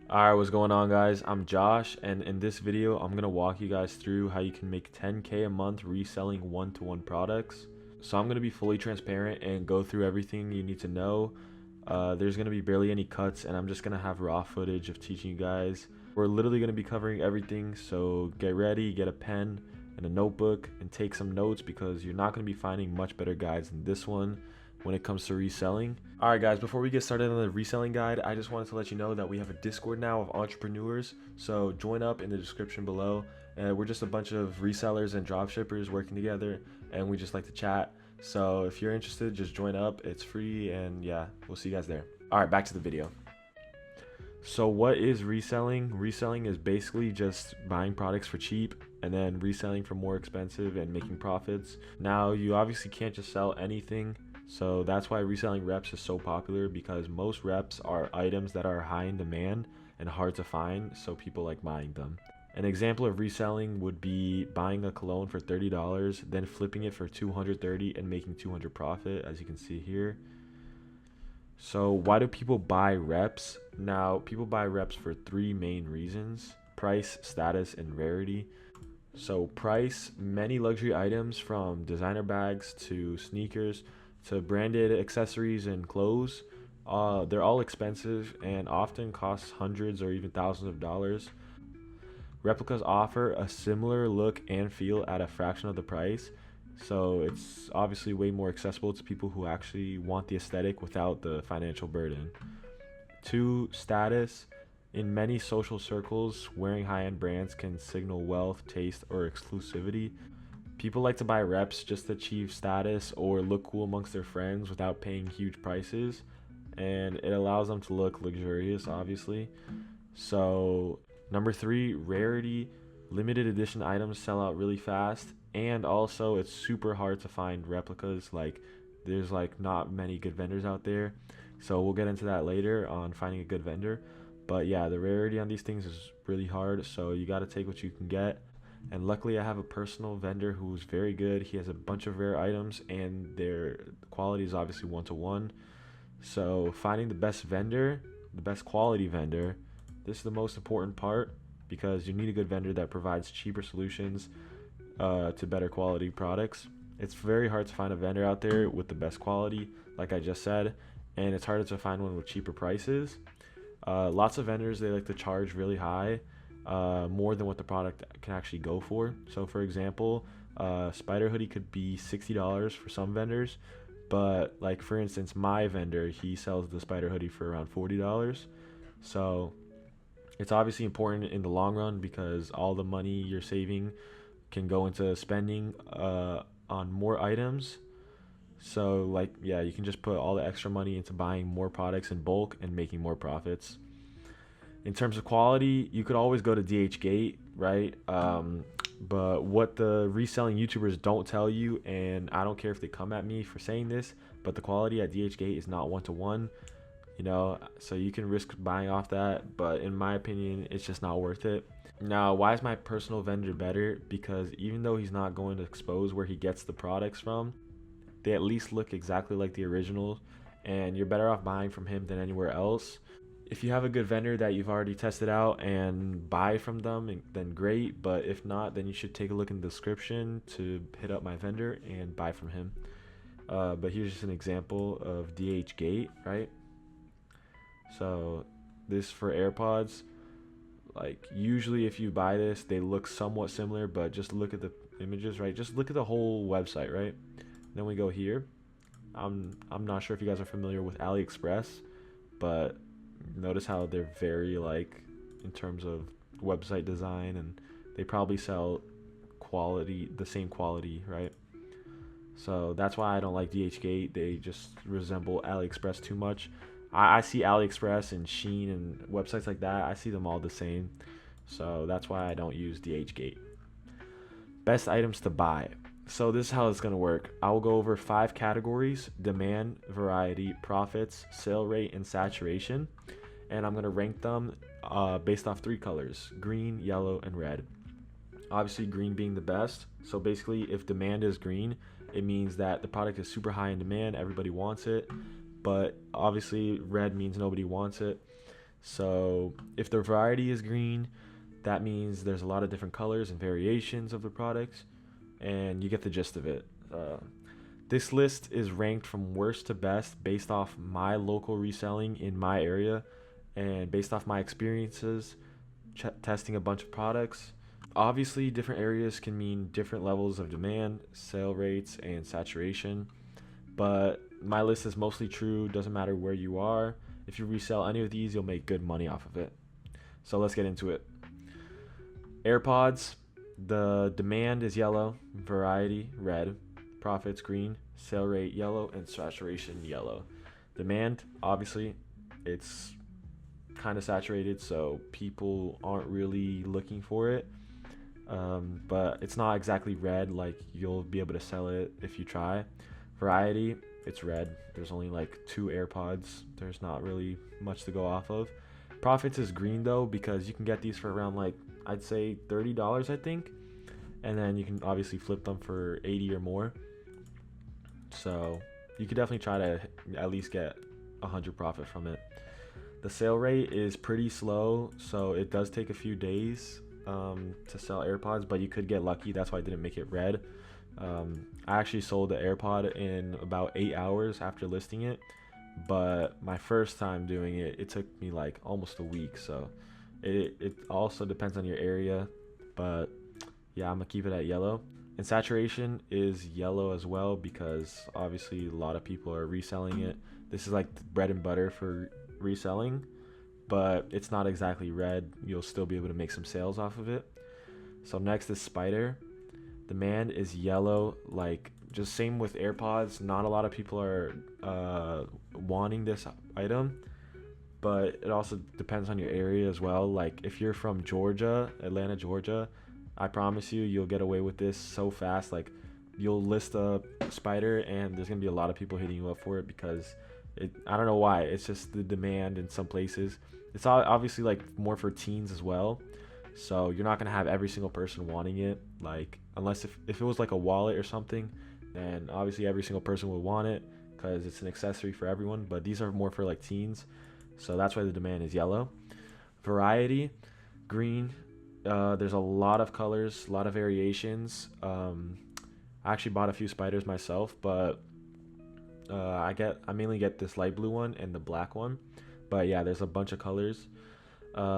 Alright, what's going on, guys? I'm Josh, and in this video I'm gonna walk you guys through how you can make 10K a month reselling one-to-one products. So I'm gonna be fully transparent and go through everything you need to know. There's gonna be barely any cuts, and I'm just gonna have raw footage of teaching you guys. We're literally gonna be covering everything, so get ready, get a pen and a notebook and take some notes, because you're not gonna be finding much better guides than this one when it comes to reselling. Alright guys, before we get started on the reselling guide, I just wanted to let you know that we have a Discord now of entrepreneurs, so join up in the description below. We're just a bunch of resellers and dropshippers working together, and we just like to chat. So if you're interested, just join up. It's free, and yeah, we'll see you guys there. Alright, back to the video. So what is reselling? Reselling is basically just buying products for cheap and then reselling for more expensive and making profits. Now, you obviously can't just sell anything. So that's why reselling reps is so popular, because most reps are items that are high in demand and hard to find, so people like buying them. An example of reselling would be buying a cologne for $30, then flipping it for $230 and making $200 profit, as you can see here. So why do people buy reps? Now, people buy reps for three main reasons: price, status, and rarity. So price: many luxury items from designer bags to sneakers to branded accessories and clothes. They're all expensive and often cost hundreds or even thousands of dollars. Replicas offer a similar look and feel at a fraction of the price, so it's obviously way more accessible to people who actually want the aesthetic without the financial burden. Two, status: in many social circles, wearing high-end brands can signal wealth, taste, or exclusivity. People like to buy reps just to achieve status or look cool amongst their friends without paying huge prices, and it allows them to look luxurious, obviously. So, number three, rarity: limited edition items sell out really fast, and also it's super hard to find replicas. Like, there's like not many good vendors out there, so we'll get into that later on finding a good vendor. But yeah, the rarity on these things is really hard, so you got to take what you can get. And luckily I have a personal vendor who's very good. He has a bunch of rare items, and their quality is obviously one-to-one. So finding the best vendor, the best quality vendor, this is the most important part, because you need a good vendor that provides cheaper solutions to better quality products. It's very hard to find a vendor out there with the best quality, like I just said, and it's harder to find one with cheaper prices. Lots of vendors, they like to charge really high, more than what the product can actually go for. So for example, spider hoodie could be $60 for some vendors, but like for instance, my vendor, he sells the spider hoodie for around $40. So it's obviously important in the long run, because all the money you're saving can go into spending on more items. So like, yeah, you can just put all the extra money into buying more products in bulk and making more profits. In terms of quality, you could always go to DHgate, right? But what the reselling YouTubers don't tell you, and I don't care if they come at me for saying this, but the quality at DHgate is not one-to-one, so you can risk buying off that, but in my opinion, it's just not worth it. Now, why is my personal vendor better? Because even though he's not going to expose where he gets the products from, they at least look exactly like the original, and you're better off buying from him than anywhere else. If you have a good vendor that you've already tested out and buy from them, then great. But if not, then you should take a look in the description to hit up my vendor and buy from him. But here's just an example of DHgate, right? So this for AirPods. Like, usually if you buy this, they look somewhat similar, but just look at the images, right? Just look at the whole website, right? Then we go here. I'm not sure if you guys are familiar with AliExpress, but notice how they're very like, in terms of website design, and they probably sell quality, the same quality, right? So that's why I don't like DHgate. They just resemble AliExpress too much. I see AliExpress and Shein and websites like that, I see them all the same, so that's why I don't use DHgate. Best items to buy. So this is how it's going to work. I will go over 5 categories: demand, variety, profits, sale rate, and saturation. And I'm going to rank them based off 3 colors: green, yellow, and red. Obviously, green being the best. So basically, if demand is green, it means that the product is super high in demand, everybody wants it. But obviously, red means nobody wants it. So if the variety is green, that means there's a lot of different colors and variations of the products, and you get the gist of it. This list is ranked from worst to best based off my local reselling in my area and based off my experiences testing a bunch of products. Obviously, different areas can mean different levels of demand, sale rates, and saturation, but my list is mostly true. Doesn't matter where you are. If you resell any of these, you'll make good money off of it. So let's get into it. AirPods, the demand is yellow, variety red, profits green, sale rate yellow, and saturation yellow. Demand, obviously, it's kind of saturated, so people aren't really looking for it. But it's not exactly red, like you'll be able to sell it if you try. Variety, it's red. There's only like 2 AirPods. There's not really much to go off of. Profits is green though, because you can get these for around like, I'd say $30, I think. And then you can obviously flip them for 80 or more. So you could definitely try to at least get 100 profit from it. The sale rate is pretty slow, so it does take a few days to sell AirPods, but you could get lucky. That's why I didn't make it red. I actually sold the AirPod in about 8 hours after listing it, but my first time doing it, it took me like almost a week. So it also depends on your area, but yeah, I'm gonna keep it at yellow. And saturation is yellow as well, because obviously a lot of people are reselling it. This is like bread and butter for reselling, but it's not exactly red. You'll still be able to make some sales off of it. So next is Spider. Demand is yellow, like just same with AirPods. Not a lot of people are wanting this item, but it also depends on your area as well. Like if you're from Georgia, Atlanta, Georgia, I promise you, you'll get away with this so fast. Like you'll list a Spider and there's gonna be a lot of people hitting you up for it, because I don't know why. It's just the demand in some places. It's obviously like more for teens as well. So you're not gonna have every single person wanting it. Like unless if it was like a wallet or something, then obviously every single person would want it because it's an accessory for everyone. But these are more for like teens, so that's why the demand is yellow. Variety, green. There's a lot of colors, a lot of variations. I actually bought a few Spiders myself, but I mainly get this light blue one and the black one. But yeah, there's a bunch of colors.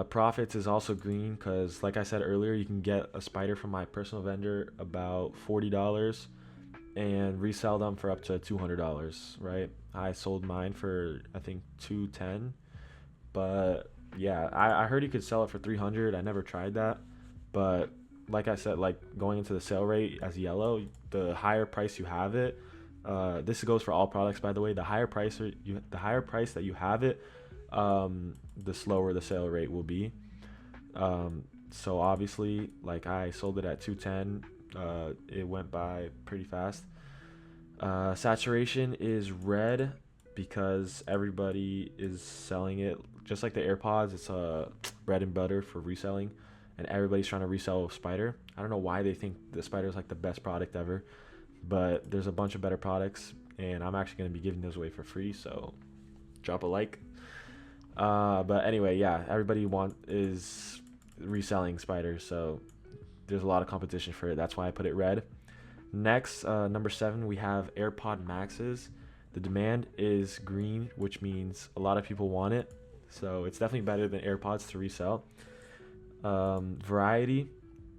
Profits is also green, because like I said earlier, you can get a Spider from my personal vendor about $40 and resell them for up to $200, right? I sold mine for I think $210, but yeah, I heard you could sell it for $300. I never tried that, but like I said, like going into the sale rate as yellow, the higher price you have it, this goes for all products, by the way. The higher price that you have it, the slower the sale rate will be. So obviously, like I sold it at 210. It went by pretty fast. Saturation is red because everybody is selling it. Just like the AirPods, it's a bread and butter for reselling, and everybody's trying to resell a Spider. I don't know why they think the Spider is like the best product ever, but there's a bunch of better products, and I'm actually going to be giving those away for free, so drop a like. But anyway, yeah, everybody is reselling Spiders, so there's a lot of competition for it. That's why I put it red. Next, number 7, we have AirPod Maxes. The demand is green, which means a lot of people want it, so it's definitely better than AirPods to resell. Variety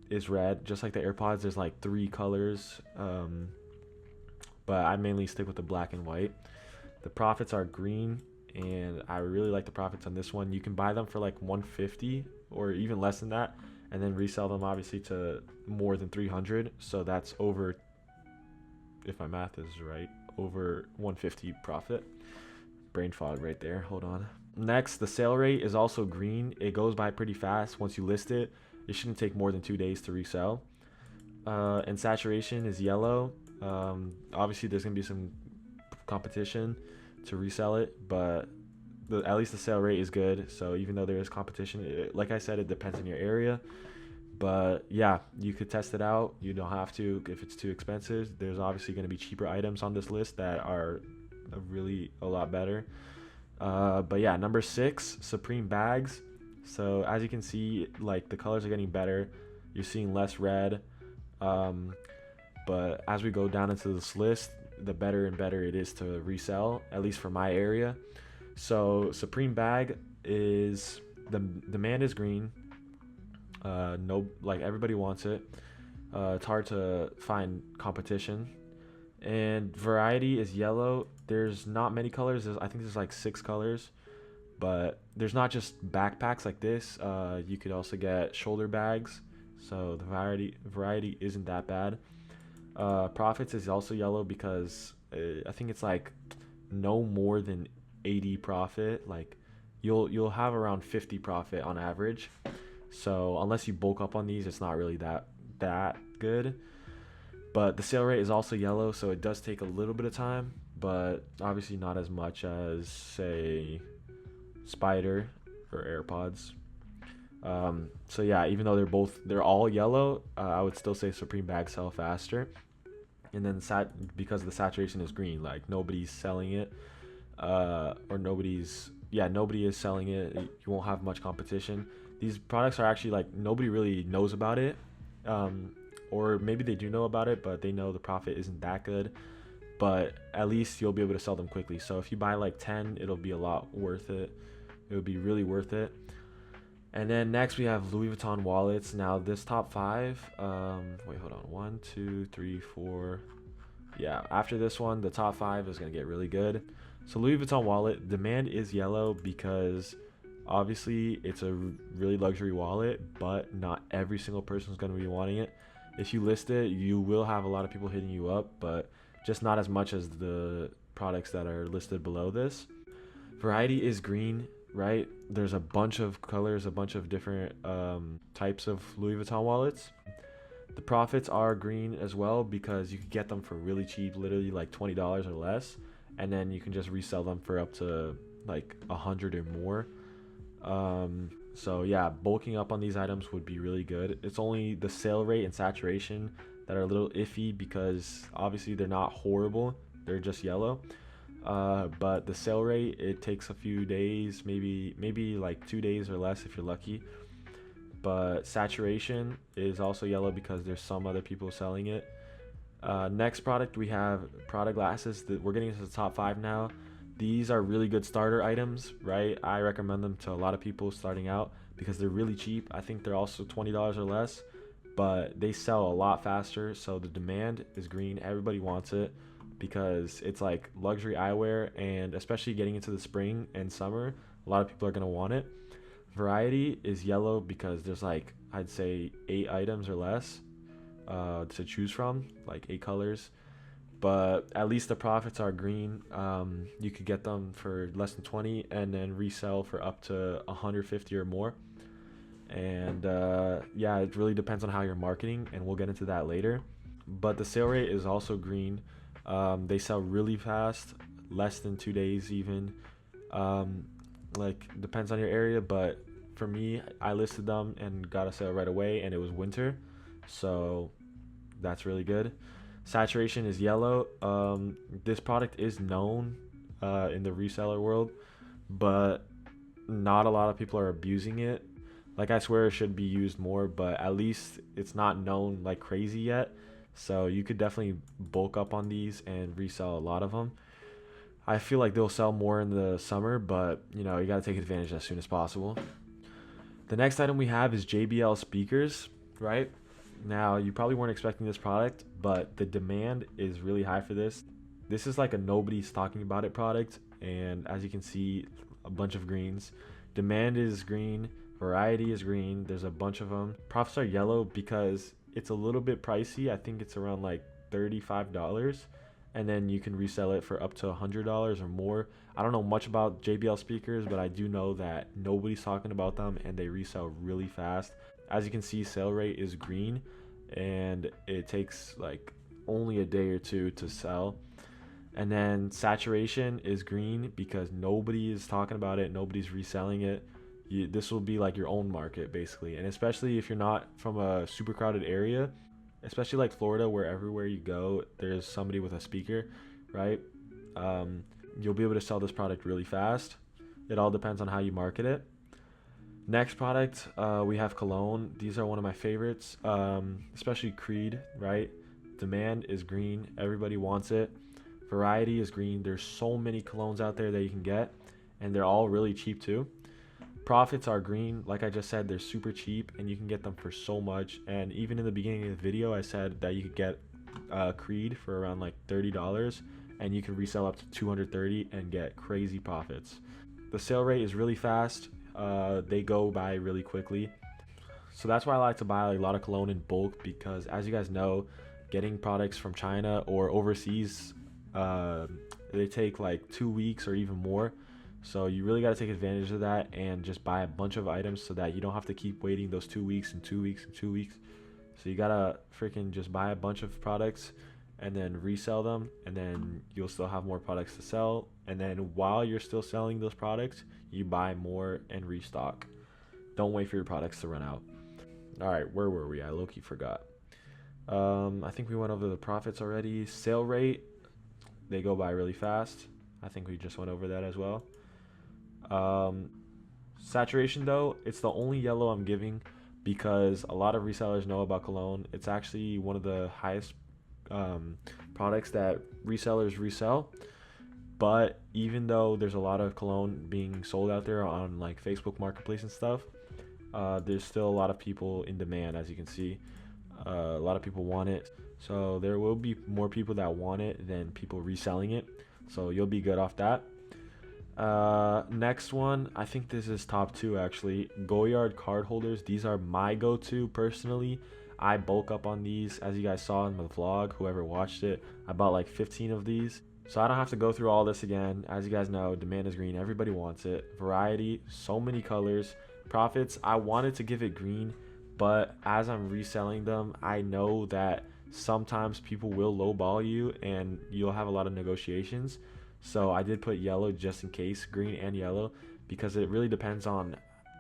is red, just like the AirPods. There's like 3 colors, but I mainly stick with the black and white. The profits are green, and I really like the profits on this one. You can buy them for like $150 or even less than that, and then resell them obviously to more than $300. So that's over, if my math is right, over $150 profit. Brain fog right there. Hold on. Next, the sale rate is also green. It goes by pretty fast. Once you list it, it shouldn't take more than 2 days to resell. And saturation is yellow. Obviously, there's gonna be some competition to resell it, but at least the sale rate is good. So even though there is competition, like I said, it depends on your area. But yeah, you could test it out. You don't have to if it's too expensive. There's obviously going to be cheaper items on this list that are really a lot better. But yeah, number 6, Supreme bags. So as you can see, like the colors are getting better. You're seeing less red. Um, but as we go down into this list, the better and better it is to resell, at least for my area. So Supreme bag is, the demand is green. No, like everybody wants it. It's hard to find competition. And variety is yellow. There's not many colors. I think there's like 6 colors, but there's not just backpacks like this. You could also get shoulder bags. So the variety isn't that bad. Profits is also yellow because I think it's like no more than 80 profit. Like you'll have around 50 profit on average. So unless you bulk up on these, it's not really that good. But the sale rate is also yellow, so it does take a little bit of time, but obviously not as much as, say, Spider or AirPods. So yeah, even though they're all yellow, I would still say Supreme bags sell faster. And then because the saturation is green, like nobody's selling it, or nobody is selling it. You won't have much competition. These products are actually like nobody really knows about it. Or maybe they do know about it, but they know the profit isn't that good. But at least you'll be able to sell them quickly. So if you buy like 10, it'll be a lot worth it. It would be really worth it. And then next we have Louis Vuitton wallets. Now this top 5, wait, hold on, 1, 2, 3, 4. Yeah, after this one, the top 5 is gonna get really good. So Louis Vuitton wallet, demand is yellow because obviously it's a really luxury wallet, but not every single person is gonna be wanting it. If you list it, you will have a lot of people hitting you up, but just not as much as the products that are listed below this. Variety is green, right? There's a bunch of colors, a bunch of different types of Louis Vuitton wallets. The profits are green as well because you can get them for really cheap, literally like $20 or less, and then you can just resell them for up to like 100 or more. So yeah, bulking up on these items would be really good. It's only the sale rate and saturation that are a little iffy because obviously they're not horrible, they're just yellow. But the sale rate, it takes a few days, maybe like 2 days or less if you're lucky. But saturation is also yellow because there's some other people selling it. Next product, we have Prada glasses. We're getting into the top 5 now. These are really good starter items, right? I recommend them to a lot of people starting out because they're really cheap. I think they're also $20 or less, but they sell a lot faster. So the demand is green. Everybody wants it because it's like luxury eyewear, and especially getting into the spring and summer, a lot of people are going to want it. Variety is yellow because there's like, I'd say 8 items or less to choose from, like 8 colors. But at least the profits are green. You could get them for less than 20 and then resell for up to 150 or more. And yeah, it really depends on how you're marketing, and we'll get into that later. But the sale rate is also green. They sell really fast, less than 2 days even. Like depends on your area, but for me, I listed them and got a sale right away, and it was winter, so that's really good. Saturation is yellow. This product is known in the reseller world, but not a lot of people are abusing it. Like I swear it should be used more, but at least it's not known like crazy yet. So you could definitely bulk up on these and resell a lot of them. I feel like they'll sell more in the summer, but you know, you got to take advantage as soon as possible. The next item we have is JBL speakers, right? Now, you probably weren't expecting this product, but the demand is really high for this. This is like a nobody's talking about it product, and as you can see, a bunch of greens. Demand is green, variety is green, there's a bunch of them. Profits are yellow because it's a little bit pricey. I think it's around like $35, and then you can resell it for up to $100 or more. I don't know much about JBL speakers, but I do know that nobody's talking about them and they resell really fast. As you can see, sale rate is green, and it takes like only a day or two to sell. And then saturation is green because nobody is talking about it, nobody's reselling it. This will be like your own market basically, and especially if you're not from a super crowded area, especially like Florida, where everywhere you go there's somebody with a speaker, right? You'll be able to sell this product really fast. It all depends on how you market it. Next product, we have cologne. These are one of my favorites, especially Creed, right? Demand is green. Everybody wants it. Variety is green. There's so many colognes out there that you can get, and they're all really cheap too. Profits are green. Like I just said, they're super cheap, and you can get them for so much. And even in the beginning of the video, I said that you could get Creed for around like $30, and you can resell up to 230 and get crazy profits. The sale rate is really fast. They go by really quickly. So that's why I like to buy a lot of cologne in bulk, because as you guys know, getting products from China or overseas, they take like 2 weeks or even more. So you really got to take advantage of that and just buy a bunch of items so that you don't have to keep waiting those 2 weeks and 2 weeks and 2 weeks. So you got to freaking just buy a bunch of products and then resell them, and then you'll still have more products to sell. And then while you're still selling those products, you buy more and restock. Don't wait for your products to run out. All right, where were we? I low-key forgot. I think we went over the profits already. Sale rate, they go by really fast. I think we just went over that as well. Saturation though, it's the only yellow I'm giving because a lot of resellers know about cologne. It's actually one of the highest products that resellers resell. But even though there's a lot of cologne being sold out there on like Facebook Marketplace and stuff, there's still a lot of people in demand, as you can see. A lot of people want it. So there will be more people that want it than people reselling it. So you'll be good off that. Next one, I think this is top 2 actually. Goyard card holders. These are my go-to personally. I bulk up on these, as you guys saw in the vlog. Whoever watched it, I bought like 15 of these. So I don't have to go through all this again. As you guys know, demand is green. Everybody wants it. Variety, so many colors. Profits, I wanted to give it green, but as I'm reselling them, I know that sometimes people will lowball you and you'll have a lot of negotiations. So I did put yellow just in case, green and yellow, because it really depends on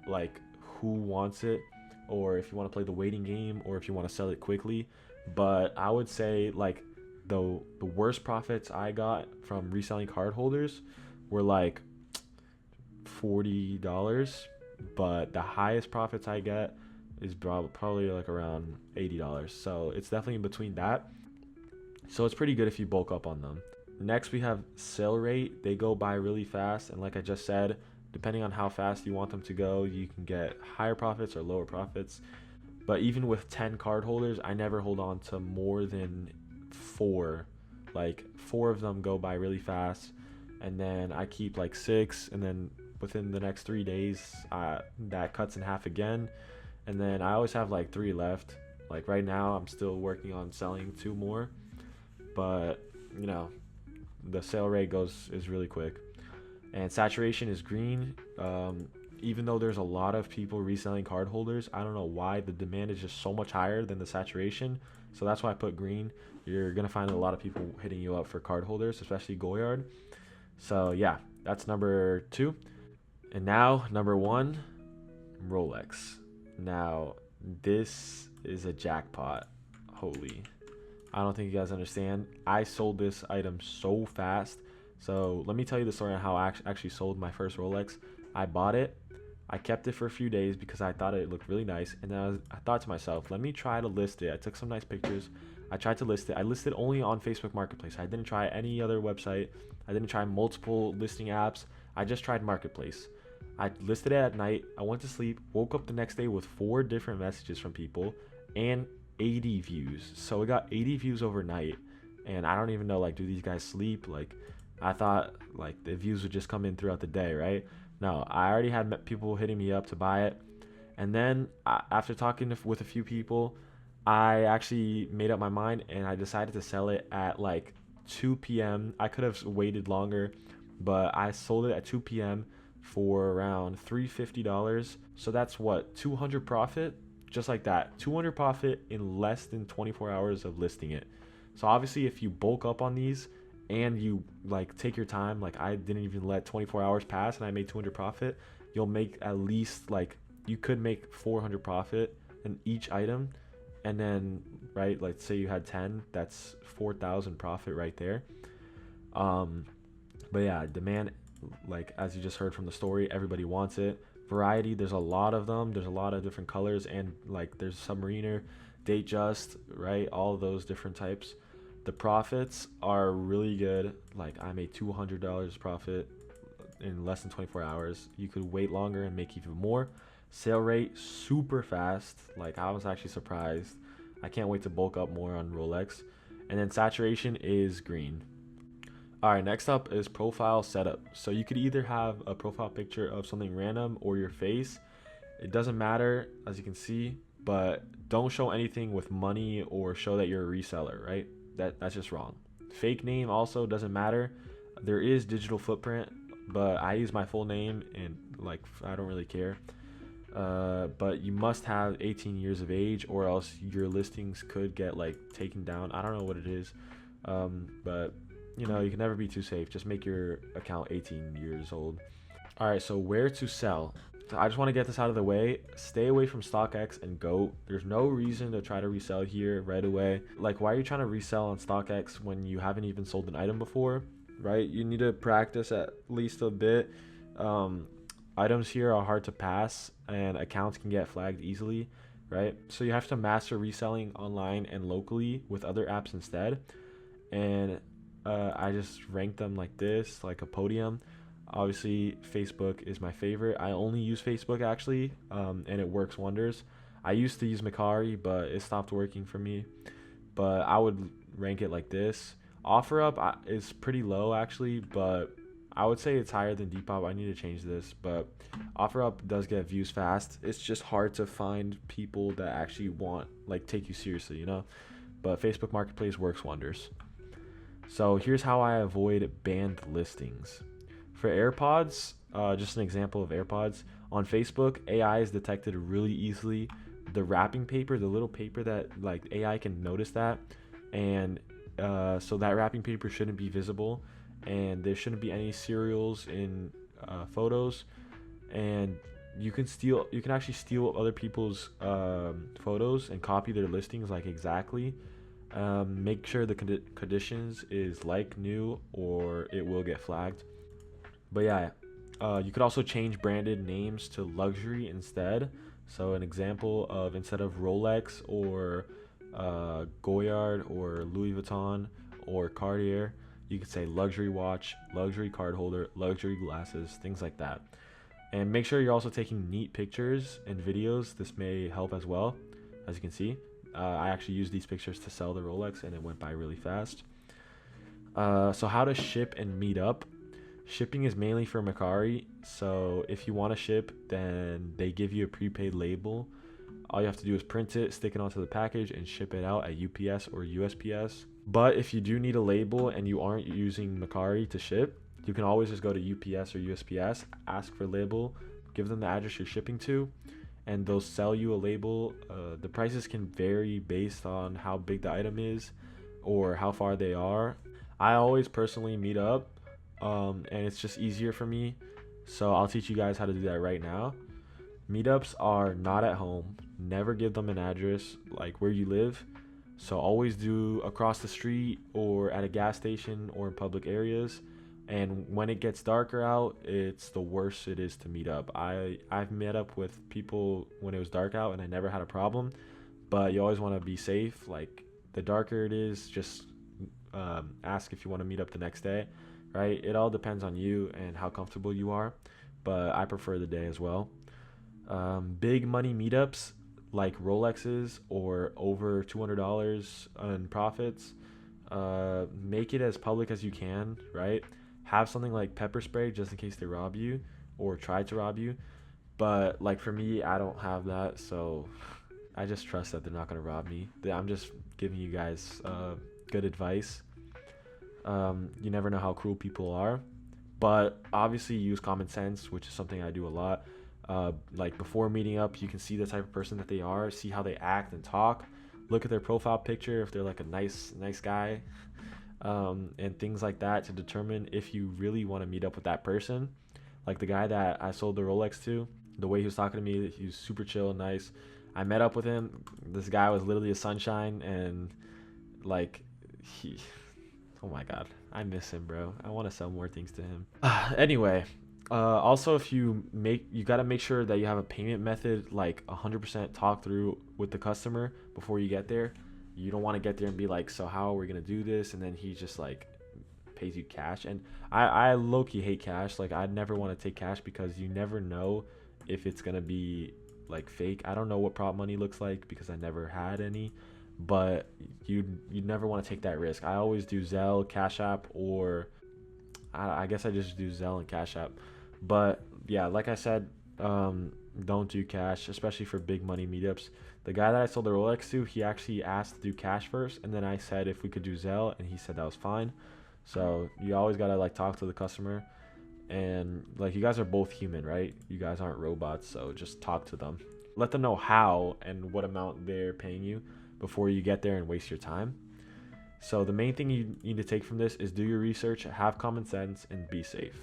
like who wants it, or if you want to play the waiting game, or if you want to sell it quickly. But I would say like the worst profits I got from reselling card holders were like $40, but the highest profits I get is probably like around $80. So it's definitely in between that. So it's pretty good if you bulk up on them. Next, we have sale rate. They go by really fast, and like I just said, depending on how fast you want them to go, you can get higher profits or lower profits. But even with 10 card holders, I never hold on to more than 4. Like 4 of them go by really fast, and then I keep like 6, and then within the next 3 days, that cuts in half again, and then I always have like 3 left. Like right now, I'm still working on selling 2 more, but you know, the sale rate is really quick. And saturation is green. Even though there's a lot of people reselling card holders, I don't know why the demand is just so much higher than the saturation. So that's why I put green. You're gonna find a lot of people hitting you up for card holders, especially Goyard. So yeah, that's number 2. And now number 1, Rolex. Now this is a jackpot. Holy, I don't think you guys understand. I sold this item so fast. So let me tell you the story on how I actually sold my first Rolex. I bought it. I kept it for a few days because I thought it looked really nice. And then I thought to myself, let me try to list it. I took some nice pictures. I tried to list it. I listed only on Facebook Marketplace. I didn't try any other website. I didn't try multiple listing apps. I just tried Marketplace. I listed it at night. I went to sleep, woke up the next day with 4 different messages from people and 80 views. So we got 80 views overnight, and I don't even know, like, do these guys sleep? Like, I thought like the views would just come in throughout the day, right? No, I already had people hitting me up to buy it, and then after talking with a few people, I actually made up my mind and I decided to sell it at like 2 p.m. I could have waited longer, but I sold it at 2 p.m. for around $350. So that's what, 200 profit? Just like that, 200 profit in less than 24 hours of listing it. So obviously if you bulk up on these and you like take your time, like I didn't even let 24 hours pass and I made 200 profit, you'll make at least, like, you could make 400 profit in each item. And then, right, like say you had 10, that's 4,000 profit right there. But yeah, demand Like as you just heard from the story, everybody wants it. Variety, there's a lot of them. There's a lot of different colors, and like there's Submariner, Datejust, right? All of those different types. The profits are really good. Like I made $200 profit in less than 24 hours. You could wait longer and make even more. Sale rate super fast. Like I was actually surprised. I can't wait to bulk up more on Rolex. And then saturation is green. All right, next up is profile setup. So you could either have a profile picture of something random or your face. It doesn't matter, as you can see, but don't show anything with money or show that you're a reseller, right? That's just wrong. Fake name also doesn't matter. There is digital footprint, but I use my full name and like I don't really care. But you must have 18 years of age or else your listings could get like taken down. I don't know what it is, but you know, you can never be too safe. Just make your account 18 years old. All right, so where to sell? I just want to get this out of the way. Stay away from StockX and GOAT. There's no reason to try to resell here right away. Like, why are you trying to resell on StockX when you haven't even sold an item before, right? You need to practice at least a bit. Items here are hard to pass and accounts can get flagged easily, right? So you have to master reselling online and locally with other apps instead. And I just ranked them like this, like a podium. Obviously, Facebook is my favorite. I only use Facebook actually, and it works wonders. I used to use Macari, but it stopped working for me. But I would rank it like this. OfferUp is pretty low actually, but I would say it's higher than Depop. I need to change this, but OfferUp does get views fast. It's just hard to find people that actually want, like, take you seriously, you know? But Facebook Marketplace works wonders. So here's how I avoid banned listings. For AirPods, just an example of AirPods, on Facebook, AI is detected really easily. The wrapping paper, the little paper that like AI can notice that, and so that wrapping paper shouldn't be visible, and there shouldn't be any serials in photos, and you can actually steal other people's photos and copy their listings like exactly. Make sure the conditions is like new or it will get flagged. But yeah, you could also change branded names to luxury instead. So an example of, instead of Rolex or Goyard or Louis Vuitton or Cartier, you could say luxury watch, luxury card holder, luxury glasses, things like that. And make sure you're also taking neat pictures and videos. This may help as well. As you can see, I actually used these pictures to sell the Rolex and it went by really fast. So how to ship and meet up. Shipping is mainly for Macari, so if you want to ship, then they give you a prepaid label. All you have to do is print it, stick it onto the package, and ship it out at UPS or USPS. But if you do need a label and you aren't using Macari to ship, you can always just go to UPS or USPS, ask for a label, give them the address you're shipping to, and they'll sell you a label. The prices can vary based on how big the item is or how far they are. I always personally meet up. And it's just easier for me, so I'll teach you guys how to do that right now. Meetups are not at home. Never give them an address like where you live, so always do across the street or at a gas station or in public areas. And when it gets darker out, it's the worst it is to meet up. I've met up with people when it was dark out and I never had a problem, but you always want to be safe. Like, the darker it is, just ask if you want to meet up the next day, right? It all depends on you and how comfortable you are, but I prefer the day as well. Big money meetups like Rolexes or over $200 in profits, make it as public as you can, right? Have something like pepper spray just in case they rob you or try to rob you. But like for me, I don't have that, so I just trust that they're not going to rob me. I'm just giving you guys good advice. You never know how cruel people are, but obviously use common sense, which is something I do a lot. Like before meeting up, you can see the type of person that they are, see how they act and talk, look at their profile picture if they're like a nice guy, and things like that to determine if you really want to meet up with that person. Like the guy that I sold the Rolex to, the way he was talking to me, he was super chill and nice. I met up with him. This guy was literally a sunshine, and like oh my god, I miss him, bro. I want to sell more things to him. Anyway, also if you got to make sure that you have a payment method like 100% talk through with the customer before you get there. You don't want to get there and be like, so how are we gonna do this? And then he just like pays you cash. And I low-key hate cash. Like I'd never want to take cash because you never know if it's gonna be like fake. I don't know what prop money looks like because I never had any, but you never want to take that risk. I always do Zelle, Cash App, or I guess I just do Zelle and Cash App. But yeah, like I said, don't do cash, especially for big money meetups. The guy that I sold the Rolex to, he actually asked to do cash first, and then I said if we could do Zelle, and he said that was fine. So you always gotta like talk to the customer, and like you guys are both human, right? You guys aren't robots, so just talk to them. Let them know how and what amount they're paying you before you get there and waste your time. So the main thing you need to take from this is do your research, have common sense, and be safe.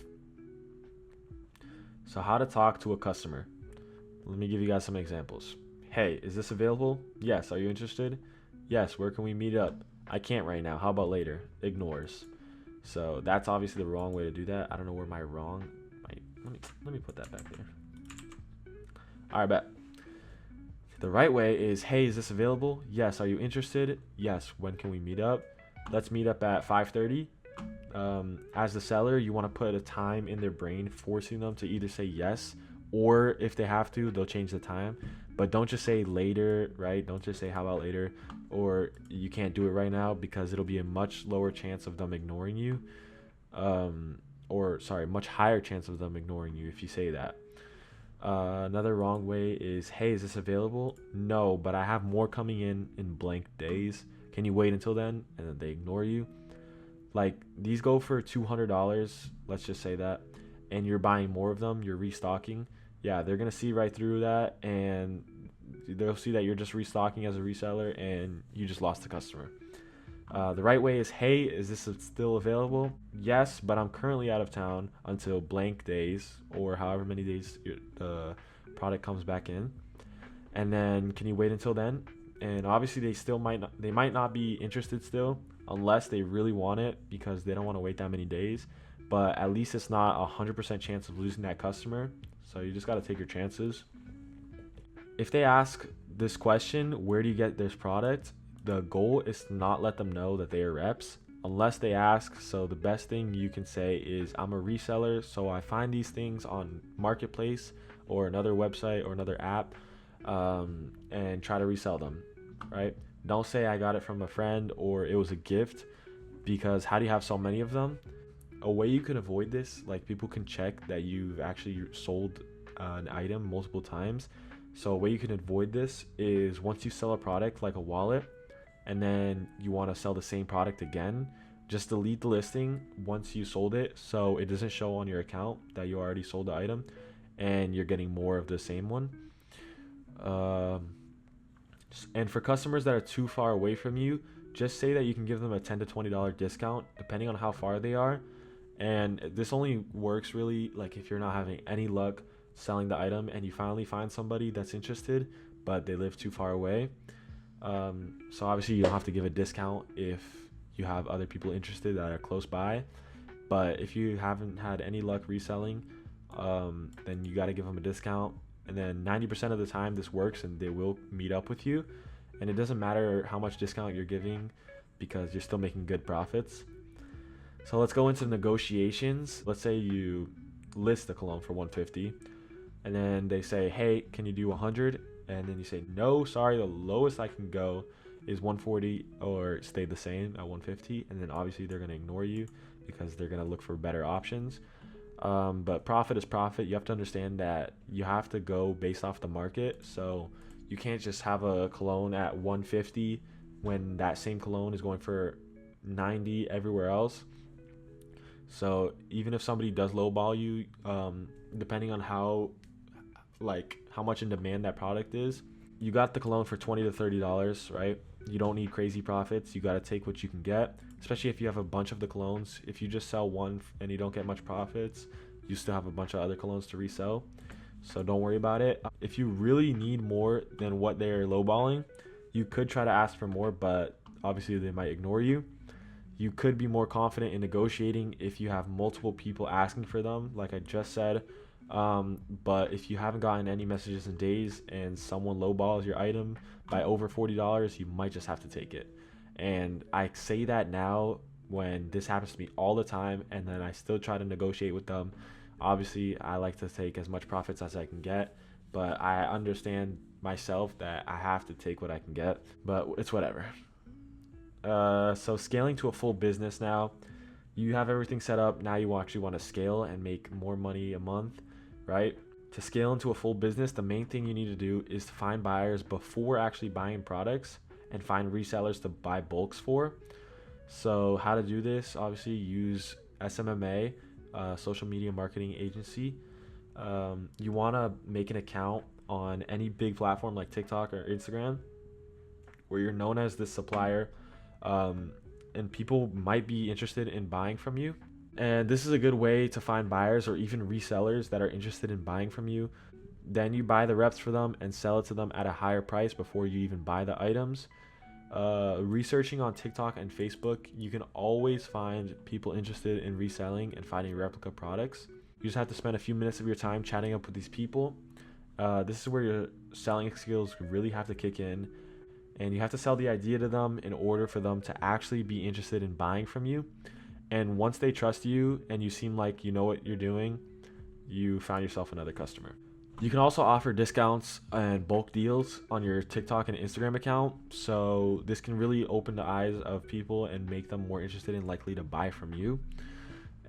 So how to talk to a customer. Let me give you guys some examples. Hey, is this available? Yes. Are you interested? Yes. Where can we meet up? I can't right now. How about later? Ignores. So that's obviously the wrong way to do that. I don't know where my wrong. Let me put that back there. All right, bet. The right way is, hey, is this available? Yes. Are you interested? Yes. When can we meet up? Let's meet up at 5:30. As the seller, you want to put a time in their brain, forcing them to either say yes, or if they have to, they'll change the time. But don't just say later, right? Don't just say how about later, or you can't do it right now, because it'll be a much lower chance of them ignoring you. Or sorry, much higher chance of them ignoring you if you say that. Another wrong way is, hey, is this available? No, but I have more coming in blank days. Can you wait until then? And then they ignore you. Like these go for $200, let's just say that, and you're buying more of them, you're restocking. Yeah, they're gonna see right through that, and they'll see that you're just restocking as a reseller, and you just lost the customer. The right way is, hey, is this still available? Yes, but I'm currently out of town until blank days, or however many days the product comes back in. And then, can you wait until then? And obviously, they might not be interested still, unless they really want it, because they don't want to wait that many days. But at least it's not 100% chance of losing that customer. So you just got to take your chances. If they ask this question, where do you get this product? The goal is to not let them know that they are reps unless they ask. So the best thing you can say is, I'm a reseller, so I find these things on Marketplace or another website or another app, and try to resell them, right? Don't say I got it from a friend or it was a gift, because how do you have so many of them? A way you can avoid this, like people can check that you've actually sold an item multiple times. So a way you can avoid this is, once you sell a product like a wallet, and then you want to sell the same product again, just delete the listing once you sold it, so it doesn't show on your account that you already sold the item and you're getting more of the same one. And for customers that are too far away from you, just say that you can give them a $10 to $20 discount depending on how far they are. And this only works really like if you're not having any luck selling the item and you finally find somebody that's interested, but they live too far away. So obviously you don't have to give a discount if you have other people interested that are close by. But if you haven't had any luck reselling, then you got to give them a discount. And then 90% of the time this works and they will meet up with you. And it doesn't matter how much discount you're giving, because you're still making good profits. So let's go into negotiations. Let's say you list the cologne for $150, and then they say, hey, can you do $100? And then you say, no, sorry, the lowest I can go is $140, or stay the same at $150. And then obviously they're going to ignore you because they're going to look for better options. But profit is profit. You have to understand that you have to go based off the market. So you can't just have a cologne at $150 when that same cologne is going for $90 everywhere else. So even if somebody does lowball you, depending on how much in demand that product is, you got the cologne for $20 to $30, right? You don't need crazy profits. You got to take what you can get, especially if you have a bunch of the colognes. If you just sell one and you don't get much profits, you still have a bunch of other colognes to resell. So don't worry about it. If you really need more than what they're lowballing, you could try to ask for more, but obviously they might ignore you. You could be more confident in negotiating if you have multiple people asking for them, like I just said. But if you haven't gotten any messages in days and someone lowballs your item by over $40, you might just have to take it. And I say that now when this happens to me all the time, and then I still try to negotiate with them. Obviously, I like to take as much profits as I can get, but I understand myself that I have to take what I can get, but it's whatever. So scaling to a full business now, you have everything set up. Now you actually want to scale and make more money a month, right? To scale into a full business, the main thing you need to do is to find buyers before actually buying products and find resellers to buy bulks for. So how to do this? Obviously use SMMA, social media marketing agency. You want to make an account on any big platform like TikTok or Instagram where you're known as this supplier, and people might be interested in buying from you. And this is a good way to find buyers or even resellers that are interested in buying from you. Then you buy the reps for them and sell it to them at a higher price before you even buy the items. Researching on TikTok and Facebook, you can always find people interested in reselling and finding replica products. You just have to spend a few minutes of your time chatting up with these people. This is where your selling skills really have to kick in, and you have to sell the idea to them in order for them to actually be interested in buying from you. And once they trust you and you seem like you know what you're doing, you found yourself another customer. You can also offer discounts and bulk deals on your TikTok and Instagram account. So this can really open the eyes of people and make them more interested and likely to buy from you.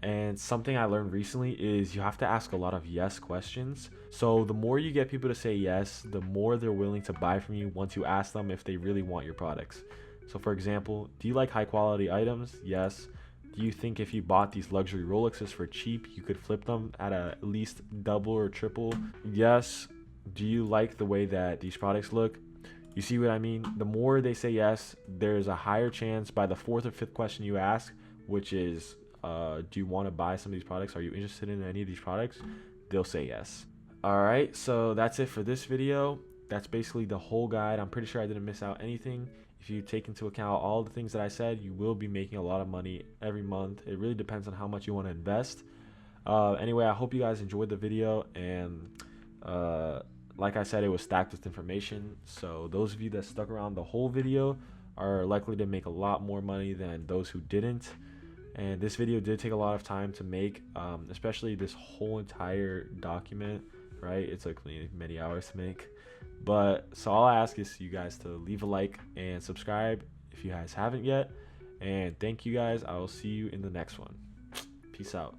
And something I learned recently is you have to ask a lot of yes questions. So the more you get people to say yes, the more they're willing to buy from you once you ask them if they really want your products. So for example, do you like high quality items? Yes. Do you think if you bought these luxury Rolexes for cheap, you could flip them at least double or triple? Yes. Do you like the way that these products look? You see what I mean? The more they say yes, there's a higher chance by the fourth or fifth question you ask, which is, do you want to buy some of these products? Are you interested in any of these products? They'll say yes. All right, so that's it for this video. That's basically the whole guide. I'm pretty sure I didn't miss out anything. If you take into account all the things that I said, you will be making a lot of money every month. It really depends on how much you want to invest. Anyway, I hope you guys enjoyed the video, and like I said, it was stacked with information. So those of you that stuck around the whole video are likely to make a lot more money than those who didn't. And this video did take a lot of time to make, especially this whole entire document, right? It took me many hours to make. But so all I ask is you guys to leave a like and subscribe if you guys haven't yet. And thank you guys. I will see you in the next one. Peace out.